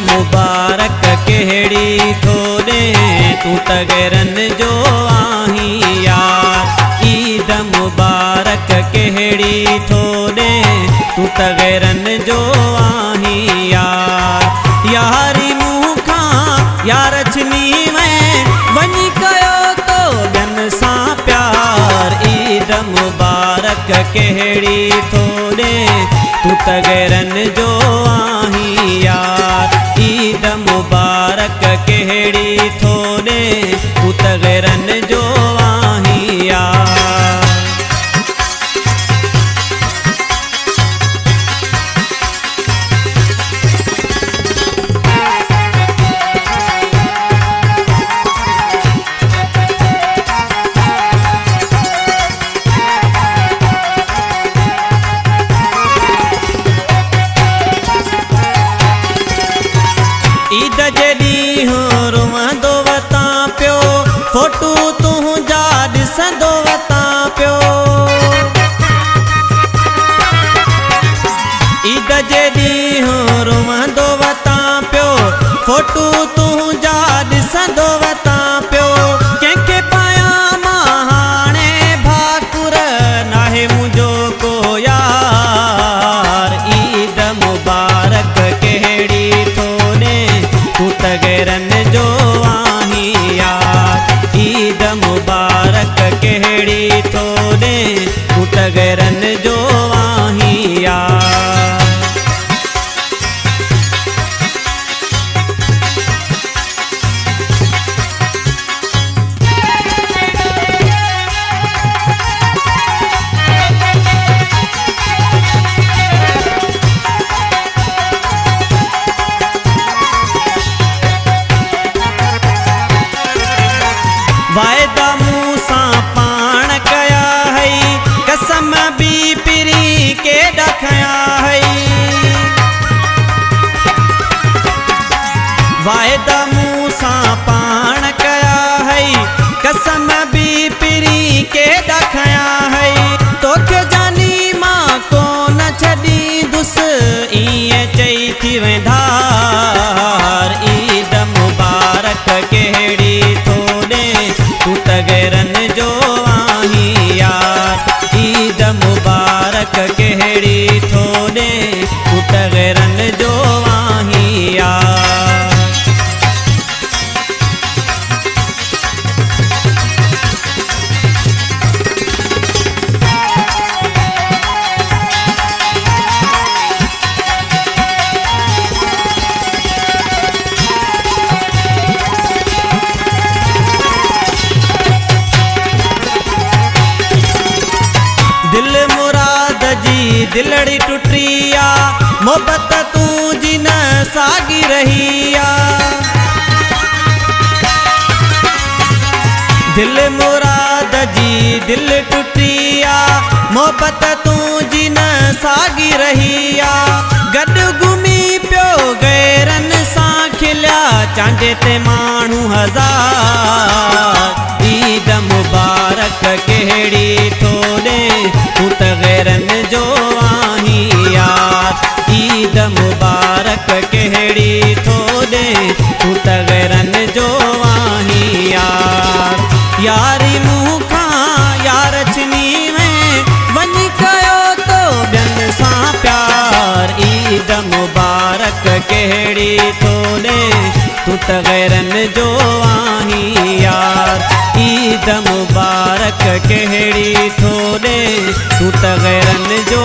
मुबारक कहिड़ी थोड़े तू त गैरन जो आहीं यार। ईद मुबारक कहिड़ी थोड़े तू त गैरन जो आहीं यार। यारी मुँह खां यार छिनी में वञी कयो तो ॿियनि सां प्यार। ईद मुबारक कहिड़ी थोड़े तू त गैरन जो आहीं यार। ईद मुबारक कहिड़ी थोड़े तू त गैरन जो आहीं यार। ईद जे ॾींहुं रुवंदो वतां पियो फोटू तुंहिंजा ॾिसंदो वतां पियो। ईद जे ॾींहुं रुवंदो वतां पियो फोटू तुंहिंजा ॾिसंदो वतां पियो। कंहिंखे पायां मां हाणे भाकुर नाहे मुंहिंजो को यार। ईद मुबारक कहिड़ी थोड़े तू त गैरन जो आहीं यार। ईद मुबारक कहिड़ी थोड़े तू त गैरन जो आहीं यार। वायदा मूं सां पाण कया हई कसम बि पिरी के ॾखया हई। वायदा मूं सां पाण कया हई कसम बि पिरी के ॾखया हई। तोखे जानी मां कोन छॾींदुसि ईअं चई थी वेंधार। ईद मुबारक कहिड़ी थोड़े तू त गैरन जो आहीं यार। ईद मुबारक कहिड़ी थोड़े तू त गैरन जो आहीं यार। दिल मुराद जी दिलड़ी टुटिया मोहब्बत तू जिन सागी रहिया। दिल मुराद जी दिल टुटिया मोहब्बत तू जिन सागी रहिया। गॾु घुमी पियो गैरन सां खिलिया चांदे ते माण्हू हज़ार। ईद मुबारक कहिड़ी थोड़े तू त गैरन जो आहीं यार। ईद मुबारक कहिड़ी थोड़े तू त गैरन जो आहीं यार। यारी मुँह खां यार छिनी में वञी कयो तो ॿियनि सां प्यार। ईद मुबारक कहिड़ी थोड़े तू त गैरन जो आहीं यार। ईद मुबारक कहिड़ी थोड़े तू त गैरन जो